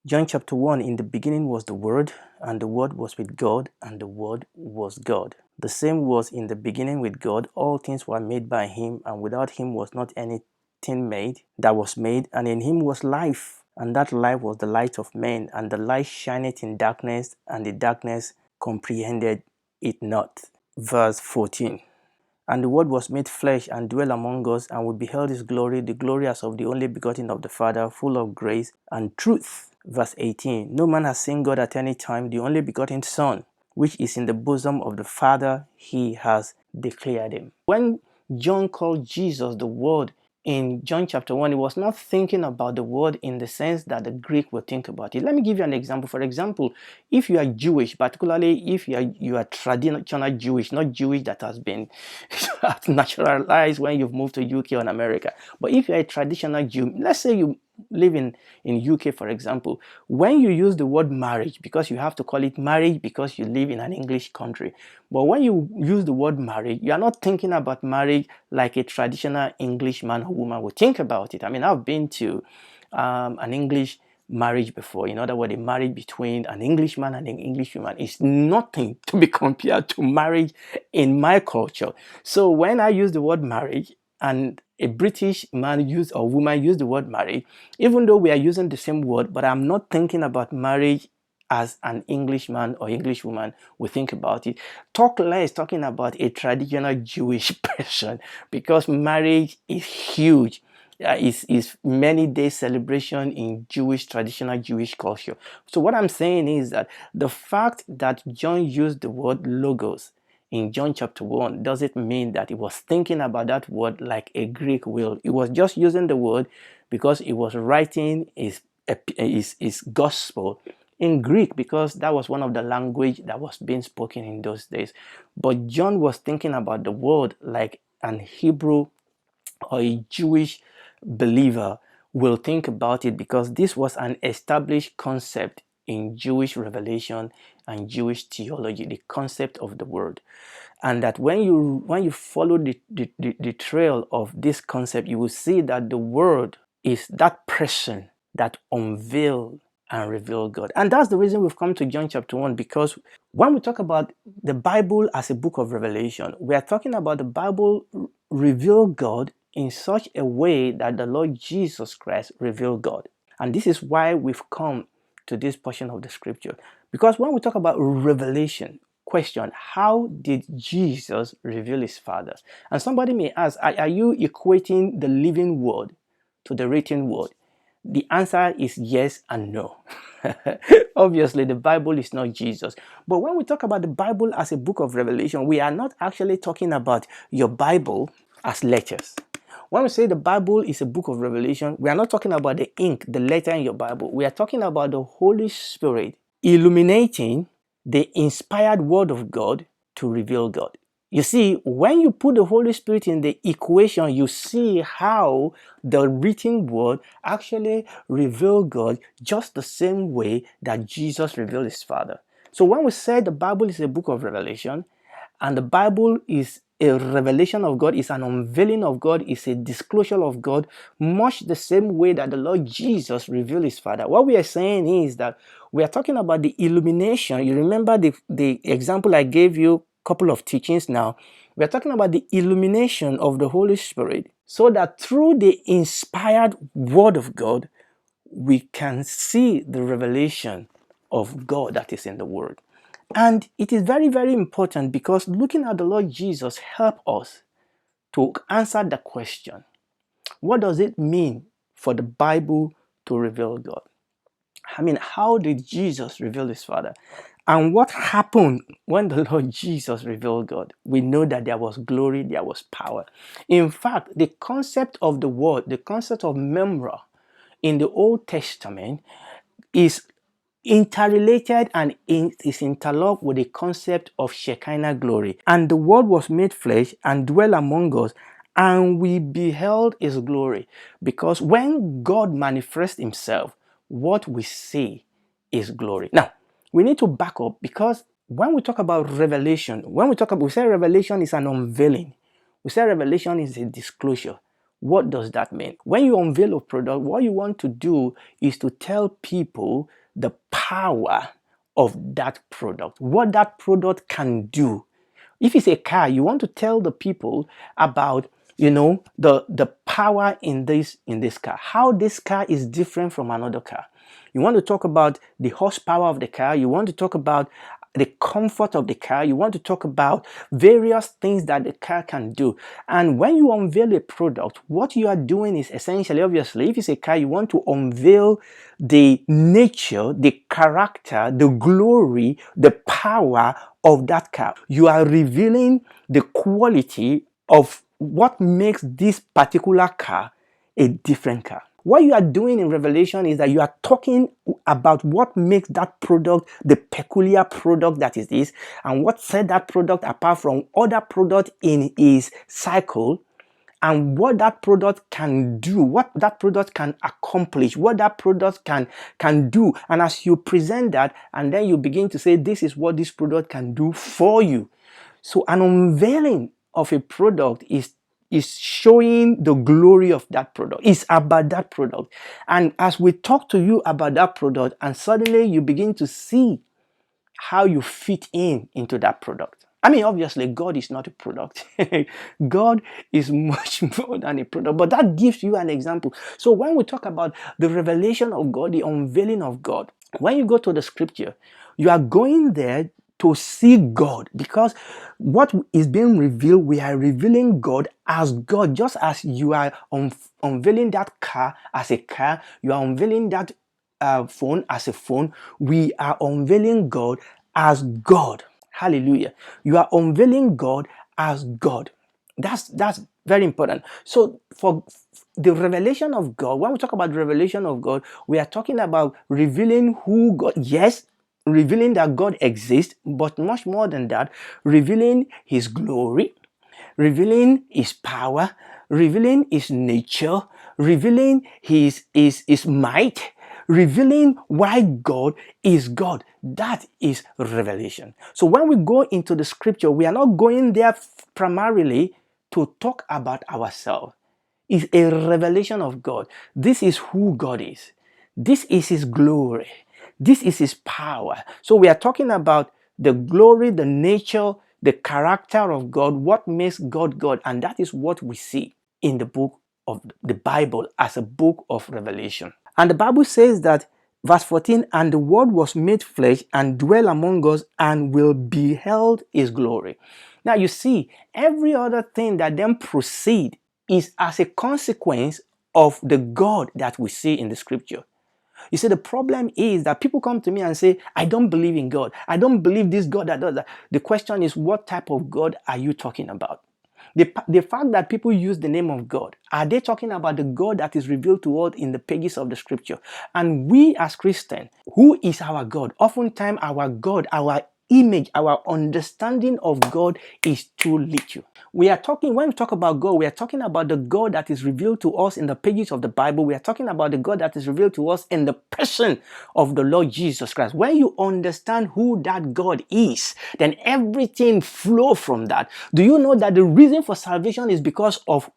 John chapter 1, in the beginning was the Word, and the Word was with God, and the Word was God. The same was in the beginning with God. All things were made by him, and without him was not anything made that was made. And in him was life, and that life was the light of men. And the light shineth in darkness, and the darkness comprehended it not. Verse 14. And the Word was made flesh and dwelt among us, and we beheld his glory, the glory as of the only begotten of the Father, full of grace and truth. Verse 18. No man has seen God at any time, the only begotten Son, which is in the bosom of the Father, he has declared him. When John called Jesus the Word in John chapter 1, he was not thinking about the word in the sense that the Greek will think about it. Let me give you an example. For example, if you are Jewish, particularly if you are traditional Jewish, not Jewish that has been naturalized when you've moved to UK or America, but if you are a traditional Jew, let's say you live in UK, for example, when you use the word marriage, because you have to call it marriage because you live in an English country, but when you use the word marriage, you are not thinking about marriage like a traditional English man or woman would think about it. I mean, I've been to an English marriage before. In other words, a marriage between an Englishman and an English woman is nothing to be compared to marriage in my culture. So when I use the word marriage and a British man or woman use the word marriage, even though we are using the same word, but I'm not thinking about marriage as an Englishman or English woman will think about it. Talk less talking about a traditional Jewish person, because marriage is huge. Is many days celebration in traditional Jewish culture. So what I'm saying is that the fact that John used the word logos in John chapter 1 doesn't mean that he was thinking about that word like a Greek will. He was just using the word because he was writing his gospel in Greek, because that was one of the language that was being spoken in those days. But John was thinking about the word like an Hebrew or a Jewish believer will think about it, because this was an established concept in Jewish revelation and Jewish theology, the concept of the word. And that when you follow the trail of this concept, you will see that the word is that person that unveiled and revealed God. And that's the reason we've come to John chapter 1, because when we talk about the Bible as a book of revelation, we are talking about the Bible revealed God in such a way that the Lord Jesus Christ revealed God. And this is why we've come to this portion of the scripture. Because when we talk about revelation, question, how did Jesus reveal his Father? And somebody may ask, are you equating the living word to the written word? The answer is yes and no. Obviously, the Bible is not Jesus. But when we talk about the Bible as a book of revelation, we are not actually talking about your Bible as letters. When we say the Bible is a book of revelation, we are not talking about the ink, the letter in your Bible. We are talking about the Holy Spirit illuminating the inspired word of God to reveal God. You see, when you put the Holy Spirit in the equation, you see how the written word actually reveals God just the same way that Jesus revealed his Father. So when we say the Bible is a book of revelation, and the Bible is a revelation of God, is an unveiling of God, is a disclosure of God, much the same way that the Lord Jesus revealed his Father. What we are saying is that we are talking about the illumination. You remember the example I gave you a couple of teachings now. We are talking about the illumination of the Holy Spirit, so that through the inspired word of God, we can see the revelation of God that is in the word. And it is very, very important, because looking at the Lord Jesus help us to answer the question, what does it mean for the Bible to reveal God? I mean, how did Jesus reveal his Father? And what happened when the Lord Jesus revealed God? We know that there was glory, there was power. In fact, the concept of the word, the concept of memra in the Old Testament is interrelated and is interlocked with the concept of Shekinah glory. And the word was made flesh and dwelt among us, and we beheld his glory. Because when God manifests himself, what we see is glory. Now, we need to back up, because when we talk about revelation, we say revelation is an unveiling. We say revelation is a disclosure. What does that mean? When you unveil a product, what you want to do is to tell people the power of that product, what that product can do. If it's a car, you want to tell the people about, the power in this car, how this car is different from another car. You want to talk about the horsepower of the car. You want to talk about the comfort of the car. You want to talk about various things that the car can do. And when you unveil a product, what you are doing is essentially, obviously, if it's a car, you want to unveil the nature, the character, the glory, the power of that car. You are revealing the quality of what makes this particular car a different car. What you are doing in Revelation is that you are talking about what makes that product the peculiar product that it is, and what set that product apart from other products in its cycle, and what that product can do, what that product can accomplish, what that product can do. And as you present that, and then you begin to say, this is what this product can do for you. So an unveiling of a product is showing the glory of that product. It's about that product. And as we talk to you about that product, and suddenly you begin to see how you fit into that product. I mean, obviously, God is not a product. God is much more than a product, but that gives you an example. So when we talk about the revelation of God, the unveiling of God, when you go to the scripture, you are going there to see God, because what is being revealed, we are revealing God as God. Just as you are unveiling that car as a car, you are unveiling that phone as a phone, we are unveiling God as God. Hallelujah. You are unveiling God as God. That's very important. So for the revelation of God, when we talk about the revelation of God, we are talking about revealing who God, yes, revealing that God exists, but much more than that, revealing his glory, revealing his power, revealing his nature, revealing his might, revealing why God is God. That is revelation. So when we go into the scripture, we are not going there primarily to talk about ourselves. It's a revelation of God. This is who God is. This is his glory. This is his power. So we are talking about the glory, the nature, the character of God, what makes God God. And that is what we see in the book of the Bible as a book of revelation. And the Bible says that, verse 14, and the word was made flesh and dwelt among us, and will beheld his glory. Now you see, every other thing that then proceed is as a consequence of the God that we see in the scripture. You see, the problem is that people come to me and say, I don't believe in God. I don't believe this God that does that. The question is, what type of God are you talking about? The fact that people use the name of God, are they talking about the God that is revealed to us in the pages of the scripture? And we as Christians, who is our God? Oftentimes our God, our image, our understanding of God is too little. When we talk about God, we are talking about the God that is revealed to us in the pages of the Bible. We are talking about the God that is revealed to us in the person of the Lord Jesus Christ. When you understand who that God is, then everything flows from that. Do you know that the reason for salvation is because of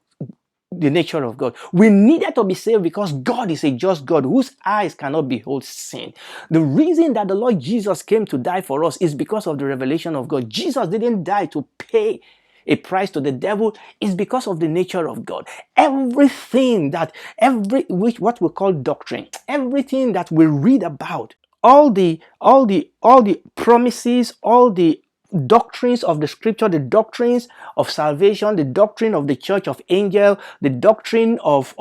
the nature of God? We needed to be saved because God is a just God whose eyes cannot behold sin. The reason that the Lord Jesus came to die for us is because of the revelation of God. Jesus didn't die to pay a price to the devil, is because of the nature of God. Everything that what we call doctrine, everything that we read about, all the promises, all the doctrines of the scripture, the doctrines of salvation, the doctrine of the church of angel, the doctrine of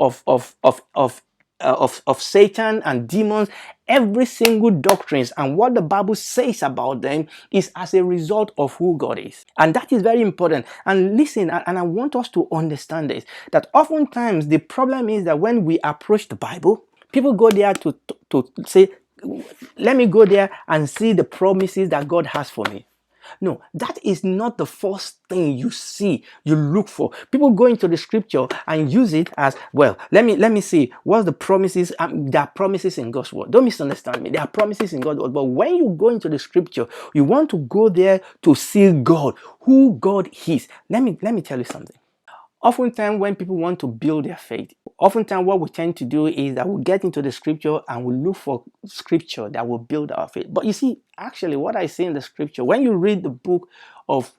Satan and demons, every single doctrines and what the Bible says about them is as a result of who God is. And that is very important. And listen, and I want us to understand this, that oftentimes the problem is that when we approach the Bible, people go there to say, let me go there and see the promises that God has for me. No, that is not the first thing you see, you look for. People go into the scripture and use it as, well, let me see what's the promises. There are promises in God's word. Don't misunderstand me. There are promises in God's word. But when you go into the scripture, you want to go there to see God, who God is. Let me tell you something. Oftentimes when people want to build their faith, oftentimes what we tend to do is that we get into the scripture and we look for scripture that will build our faith. But you see, actually what I say in the scripture, when you read the book of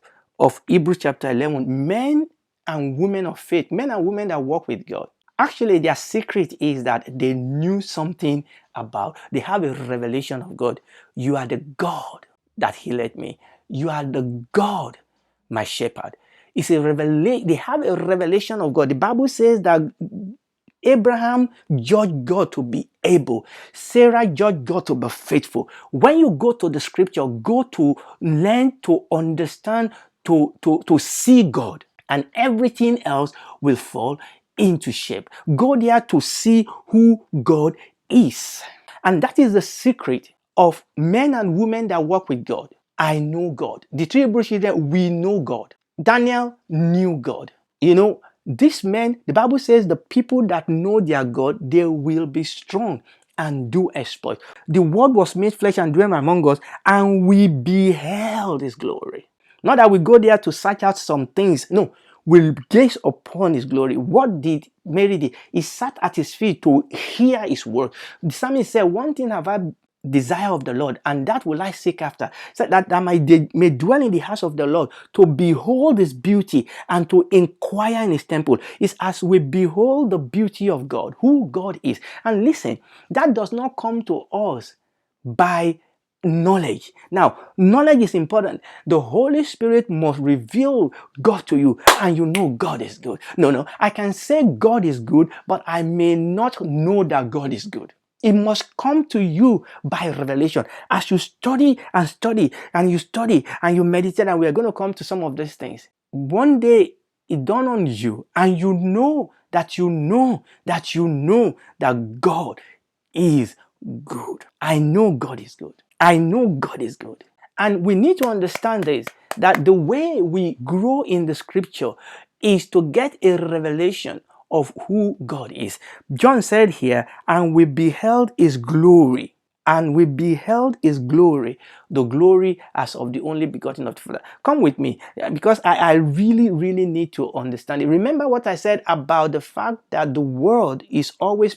Hebrews chapter 11, men and women of faith, men and women that walk with God, actually their secret is that they knew something about, they have a revelation of God. You are the God that healed me. You are the God, my shepherd. It's a revelation. They have a revelation of God. The Bible says that Abraham judged God to be able. Sarah judged God to be faithful. When you go to the scripture, go to learn to understand, to see God, and everything else will fall into shape. Go there to see who God is. And that is the secret of men and women that work with God. I know God. The three Hebrew children, we know God. Daniel knew God. You know, these men, the Bible says the people that know their God, they will be strong and do exploit. The word was made flesh and dwelt among us, and we beheld his glory. Not that we go there to search out some things. No, we'll gaze upon his glory. What did Mary do? He sat at his feet to hear his word. The psalmist said, one thing have I desire of the Lord, and that will I seek after, so that I may dwell in the house of the Lord, to behold his beauty and to inquire in his temple. It's as we behold the beauty of God, who God is. And listen, that does not come to us by knowledge. Now, knowledge is important. The Holy Spirit must reveal God to you, and you know God is good. No, I can say God is good, but I may not know that God is good. It must come to you by revelation. As you study and study and you study and you meditate, and we are going to come to some of these things. One day it dawned on you, and you know that God is good. I know God is good. I know God is good. And we need to understand this, that the way we grow in the scripture is to get a revelation of who God is. John said here, and we beheld his glory. And we beheld his glory, the glory as of the only begotten of the Father. Come with me, because I really need to understand it. Remember what I said about the fact that the world is always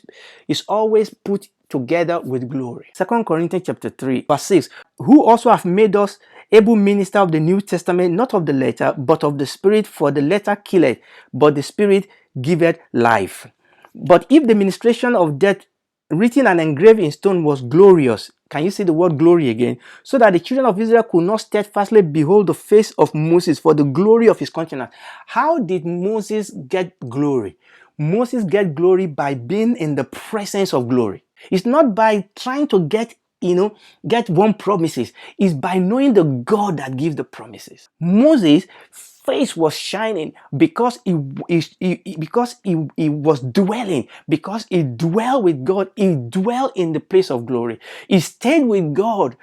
put together with glory. 2 Corinthians chapter 3, verse 6. Who also have made us able minister of the New Testament, not of the letter, but of the Spirit, for the letter killeth, but the Spirit giveth life. But if the ministration of death written and engraved in stone was glorious, can you see the word glory again? So that the children of Israel could not steadfastly behold the face of Moses for the glory of his countenance. How did Moses get glory? Moses get glory by being in the presence of glory. It's not by trying to get one promises. It's by knowing the God that gives the promises. Moses' face was shining because he was dwelling, because he dwelled with God. He dwelled in the place of glory. He stayed with God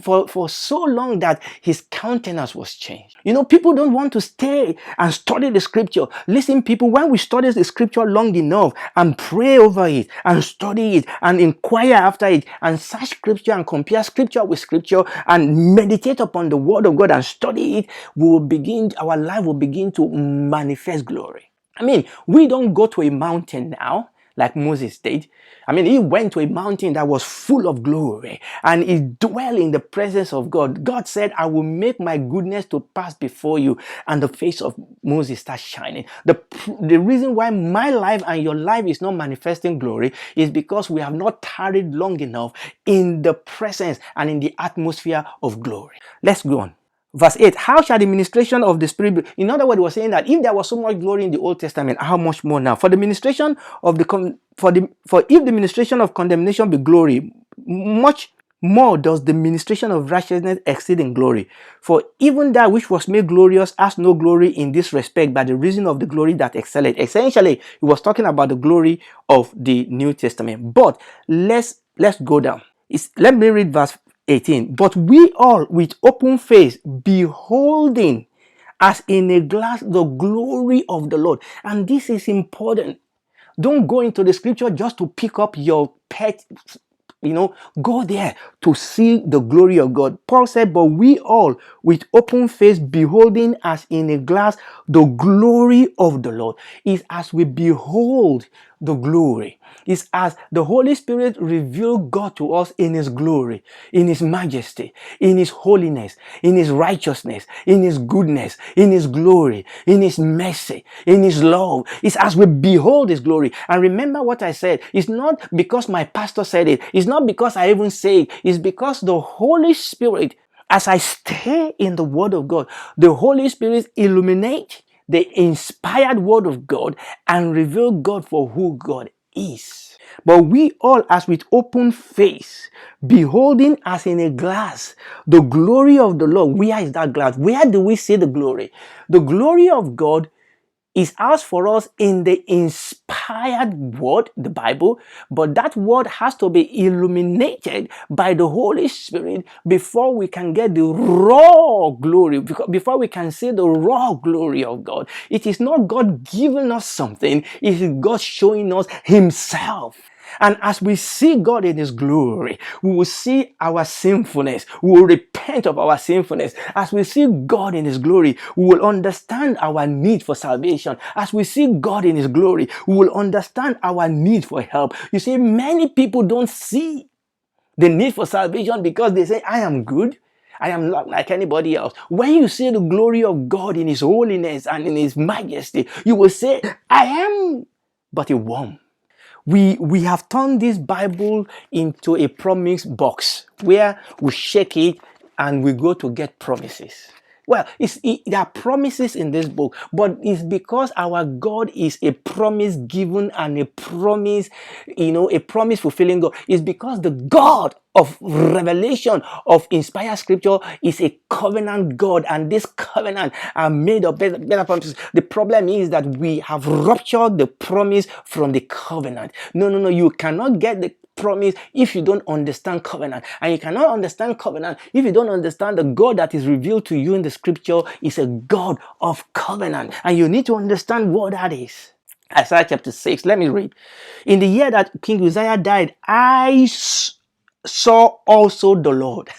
for so long that his countenance was changed. People don't want to stay and study the scripture. Listen, people, when we study the scripture long enough and pray over it and study it and inquire after it and search scripture and compare scripture with scripture and meditate upon the word of God and study it, our life will begin to manifest glory. We don't go to a mountain now like Moses did. He went to a mountain that was full of glory and he dwelled in the presence of God. God said, I will make my goodness to pass before you, and the face of Moses starts shining. The reason why my life and your life is not manifesting glory is because we have not tarried long enough in the presence and in the atmosphere of glory. Let's go on. Verse 8, how shall the ministration of the Spirit be? In other words, we're saying that if there was so much glory in the Old Testament, how much more now? For if the ministration of condemnation be glory, much more does the ministration of righteousness exceed in glory. For even that which was made glorious has no glory in this respect by the reason of the glory that excelled. Essentially, he was talking about the glory of the New Testament. But let's go down. Let me read verse 18. But we all with open face beholding as in a glass the glory of the Lord. And this is important. Don't go into the scripture just to pick up your pet go there to see the glory of God. Paul said, but we all with open face beholding as in a glass the glory of the Lord. Is as we behold the glory. Is as the Holy Spirit revealed God to us in His glory, in His majesty, in His holiness, in His righteousness, in His goodness, in His glory, in His mercy, in His love. It's as we behold His glory. And remember what I said. It's not because my pastor said it. It's not because I even say it. It's because the Holy Spirit, as I stay in the Word of God, the Holy Spirit illuminates the inspired Word of God and reveal God for who God is. But we all, as with open face, beholding as in a glass the glory of the Lord. Where is that glass? Where do we see the glory? The glory of God is ours for us in the inspired word, the Bible, but that word has to be illuminated by the Holy Spirit before we can get the raw glory, before we can see the raw glory of God. It is not God giving us something, it is God showing us Himself. And as we see God in His glory, we will see our sinfulness. We will repent of our sinfulness. As we see God in His glory, we will understand our need for salvation. As we see God in His glory, we will understand our need for help. You see, many people don't see the need for salvation because they say, I am good. I am not like anybody else. When you see the glory of God in His holiness and in His majesty, you will say, I am but a worm. We have turned this Bible into a promise box where we shake it and we go to get promises. Well, there are promises in this book, but it's because our God is a promise given and a promise fulfilling God. It's because the God of revelation of inspired scripture is a covenant God, and this covenant are made of better promises. The problem is that we have ruptured the promise from the covenant. No, you cannot get the promise if you don't understand covenant, and you cannot understand covenant if you don't understand the God that is revealed to you in the scripture is a God of covenant, and you need to understand what that is. Isaiah chapter 6, let me read. In the year that King Uzziah died, I saw also the Lord.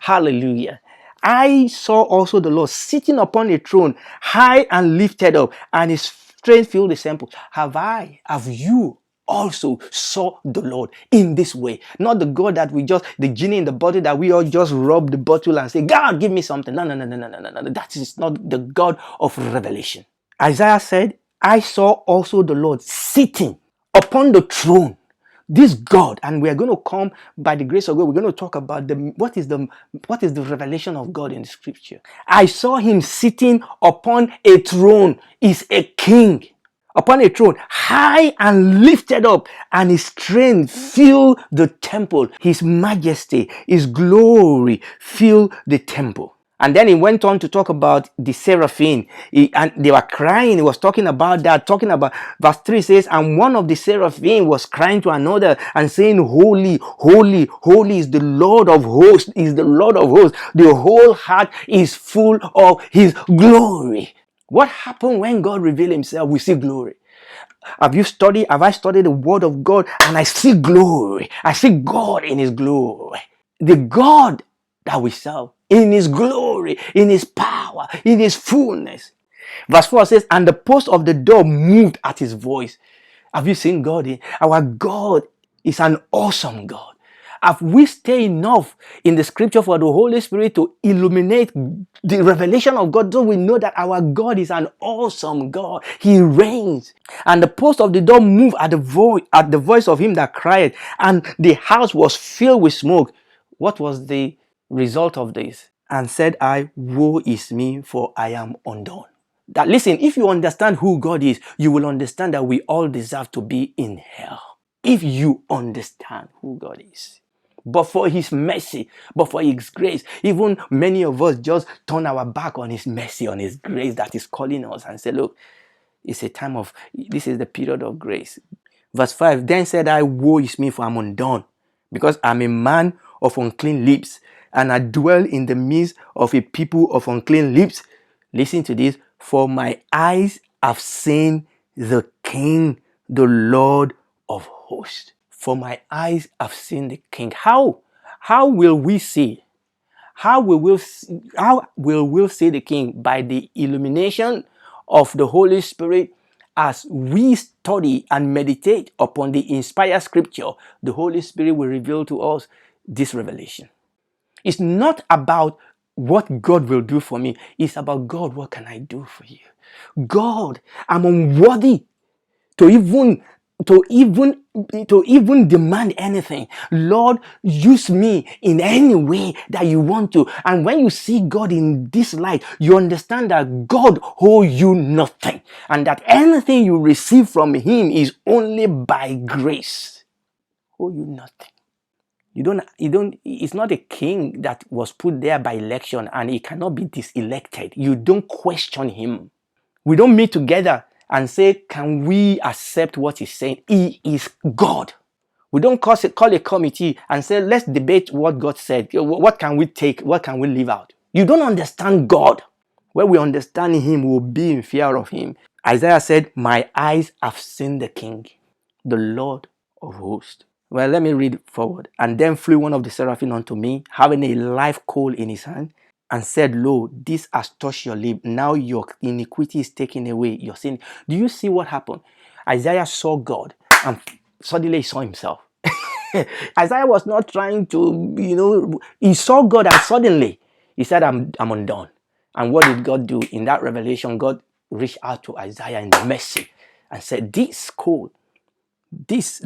Hallelujah. I saw also the Lord sitting upon a throne, high and lifted up, and His train filled the temple. Have you also saw the Lord in this way? Not the God that the genie in the bottle that we all just rub the bottle and say, God, give me something. No. That is not the God of revelation. Isaiah said, I saw also the Lord sitting upon the throne. This God, and we are going to come by the grace of God, we're going to talk about what is the revelation of God in the scripture. I saw Him sitting upon a throne, is a king. Upon a throne, high and lifted up, and His train filled the temple. His majesty, His glory filled the temple. And then He went on to talk about the Seraphim, and they were crying. He was talking about verse 3 says, and one of the Seraphim was crying to another and saying, holy, holy, holy is the Lord of hosts, is the Lord of hosts. The whole heart is full of His glory. What happened when God revealed Himself? We see glory. Have I studied the Word of God and I see glory? I see God in His glory. The God that we serve in His glory, in His power, in His fullness. Verse 4 says, and the post of the door moved at His voice. Have you seen God? Our God is an awesome God. Have we stayed enough in the scripture for the Holy Spirit to illuminate the revelation of God, so we know that our God is an awesome God? He reigns. And the post of the door moved at the voice of Him that cried, and the house was filled with smoke. What was the result of this? And said I, woe is me, for I am undone. That, listen, if you understand who God is, you will understand that we all deserve to be in hell. If you understand who God is. But for His mercy, but for His grace, even many of us just turn our back on His mercy, on His grace that is calling us, and say, look, this is the period of grace. Verse 5, then said I, woe is me, for I'm undone, because I'm a man of unclean lips, and I dwell in the midst of a people of unclean lips. Listen to this. For my eyes have seen the King, the Lord of hosts. For my eyes have seen the King. How will we see? How will we see the King? By the illumination of the Holy Spirit. As we study and meditate upon the inspired scripture, the Holy Spirit will reveal to us this revelation. It's not about what God will do for me. It's about, God, what can I do for you? God, I'm unworthy to even demand anything. Lord, use me in any way that you want to. And when you see God in this light, you understand that God owes you nothing, and that anything you receive from him is only by grace. Owe you nothing. It's not a king that was put there by election and he cannot be diselected. You don't question him. We don't meet together and say, can we accept what he's saying? He is God. We don't call a committee and say, let's debate what God said. What can we take? What can we leave out? You don't understand God. When we understand him, we will be in fear of him. Isaiah said, my eyes have seen the King, the Lord of hosts. Well, let me read forward. And then flew one of the seraphim unto me, having a live coal in his hand, and said, lo, this has touched your lip. Now your iniquity is taken away, your sin. Do you see what happened? Isaiah saw God and suddenly he saw himself. Isaiah was not trying to, he saw God and suddenly he said, I'm undone. And what did God do? In that revelation, God reached out to Isaiah in the mercy and said, this coal, this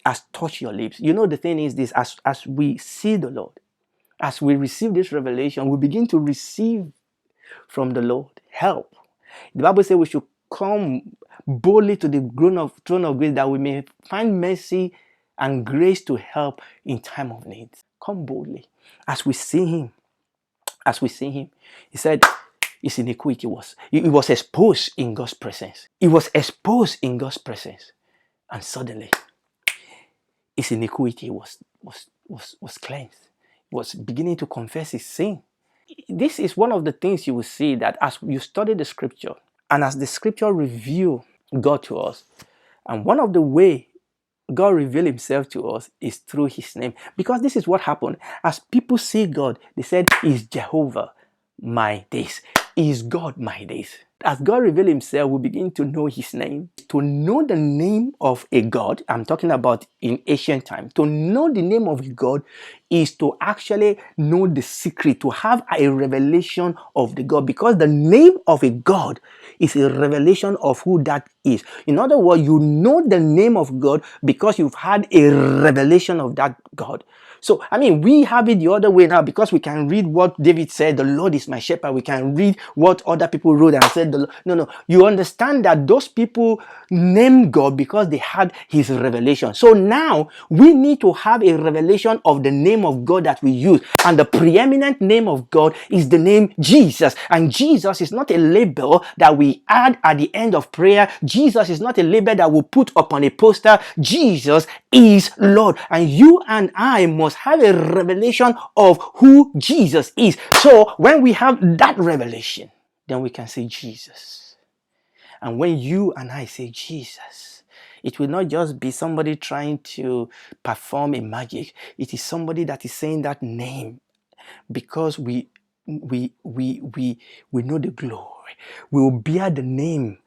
has touched your lips. The thing is this, as we see the Lord, as we receive this revelation, we begin to receive from the Lord help. The Bible says we should come boldly to the throne of grace that we may find mercy and grace to help in time of need. Come boldly. As we see him, he said his iniquity was exposed in God's presence. It was exposed in God's presence. And suddenly his iniquity was cleansed. He was beginning to confess his sin. This is one of the things you will see, that as you study the scripture and as the scripture reveal God to us, and one of the way God revealed himself to us is through his name. Because this is what happened. As people see God, they said, is Jehovah my days. Is God my days. As God revealed himself, we begin to know his name. To know the name of a God, I'm talking about in ancient time, to know the name of a God is to actually know the secret, to have a revelation of the God, because the name of a God is a revelation of who that is. In other words, you know the name of God because you've had a revelation of that God. So, we have it the other way now, because we can read what David said, the Lord is my shepherd. We can read what other people wrote and said, no. You understand that those people named God because they had his revelation. So now we need to have a revelation of the name of God that we use. And the preeminent name of God is the name Jesus. And Jesus is not a label that we add at the end of prayer. Jesus is not a label that we put upon a poster. Jesus is Lord. And you and I must have a revelation of who Jesus is. So when we have that revelation, then we can say Jesus. And when you and I say Jesus, it will not just be somebody trying to perform a magic. It is somebody that is saying that name because we know the glory. We will bear the name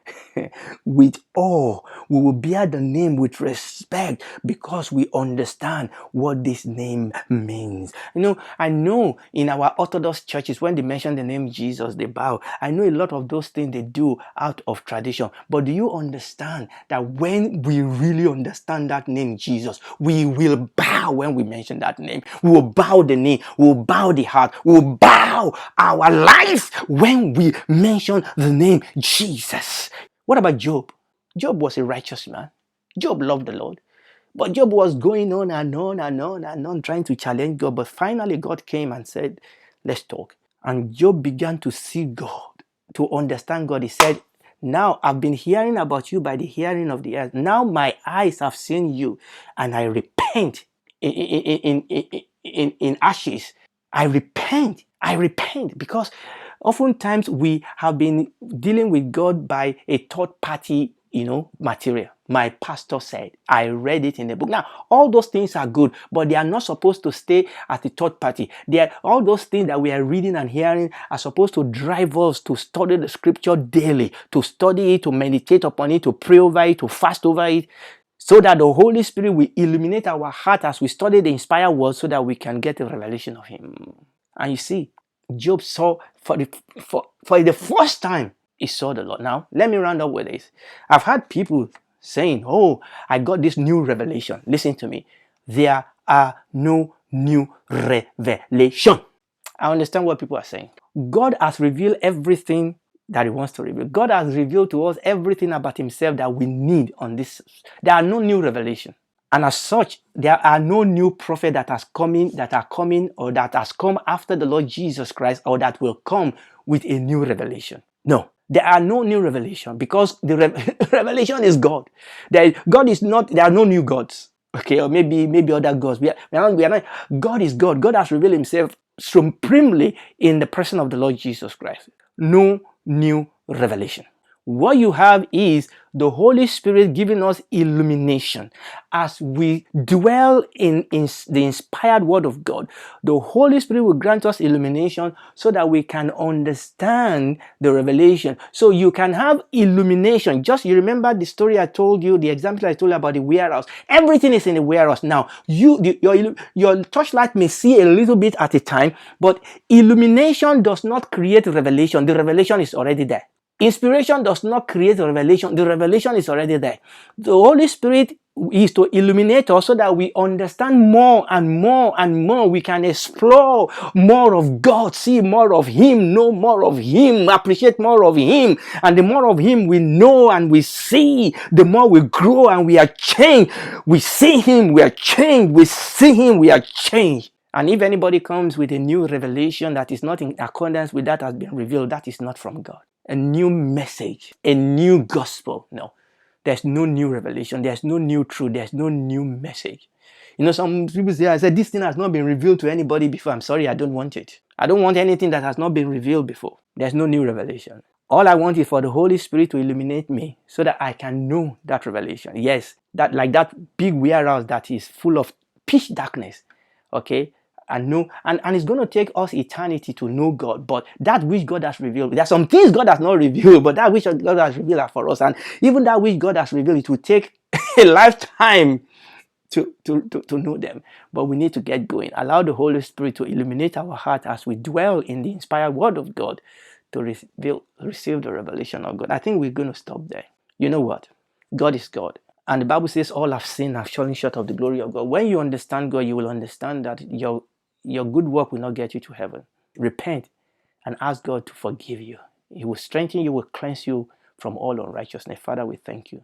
with awe. We will bear the name with respect because we understand what this name means. I know in our Orthodox churches, when they mention the name Jesus, they bow. I know a lot of those things they do out of tradition. But do you understand that when we really understand that name Jesus, we will bow when we mention that name. We will bow the knee. We will bow the heart. We will bow our life when we mention the name Jesus. What about Job? Job was a righteous man. Job loved the Lord. But Job was going on and on, trying to challenge God. But finally God came and said, let's talk. And Job began to see God, to understand God. He said, now I've been hearing about you by the hearing of the earth. Now my eyes have seen you, and I repent in ashes. I repent because oftentimes we have been dealing with God by a third party, material. My pastor said, I read it in the book. Now, all those things are good, but they are not supposed to stay at the third party. All those things that we are reading and hearing are supposed to drive us to study the scripture daily, to study it, to meditate upon it, to pray over it, to fast over it, so that the Holy Spirit will illuminate our heart as we study the inspired word, so that we can get a revelation of Him. And you see, Job saw for the first time, he saw the Lord. Now, let me round up with this. I've had people saying, oh, I got this new revelation. Listen to me. There are no new revelation. I understand what people are saying. God has revealed everything that He wants to reveal. God has revealed to us everything about Himself that we need on this. There are no new revelation. And as such, there are no new prophet that are coming, or that has come after the Lord Jesus Christ, or that will come with a new revelation. No, there are no new revelation, because the revelation is God. God is not. There are no new gods. Okay, or maybe other gods. We are not. God is God. God has revealed Himself supremely in the person of the Lord Jesus Christ. No new revelation. What you have is the Holy Spirit giving us illumination as we dwell in the inspired word of God. The Holy Spirit will grant us illumination so that we can understand the revelation. So you can have illumination. Just you remember the story I told you, the example I told you about the warehouse. Everything is in the warehouse. Now, your torchlight may see a little bit at a time, but illumination does not create revelation. The revelation is already there. Inspiration does not create a revelation. The revelation is already there. The Holy Spirit is to illuminate us so that we understand more and more and more. We can explore more of God, see more of Him, know more of Him, appreciate more of Him. And the more of Him we know and we see, the more we grow and we are changed. We see Him, we are changed. We see Him, we are changed. And if anybody comes with a new revelation that is not in accordance with that has been revealed, that is not from God. A new message, a new gospel. No, there's no new revelation. There's no new truth. There's no new message. You know, some people say, I said, this thing has not been revealed to anybody before. I'm sorry, I don't want it. I don't want anything that has not been revealed before. There's no new revelation. All I want is for the Holy Spirit to illuminate me so that I can know that revelation. Yes, that like that big warehouse that is full of pitch darkness. Okay? And know, and it's going to take us eternity to know God. But that which God has revealed, there are some things God has not revealed, but that which God has revealed are for us. And even that which God has revealed, it will take a lifetime to know them. But we need to get going. Allow the Holy Spirit to illuminate our heart as we dwell in the inspired word of God to receive the revelation of God. I think we're going to stop there. You know what? God is God. And the Bible says all have sinned and fallen short of the glory of God. When you understand God, you will understand that your good work will not get you to heaven. Repent and ask God to forgive you. He will strengthen you, will cleanse you from all unrighteousness. Father, we thank you.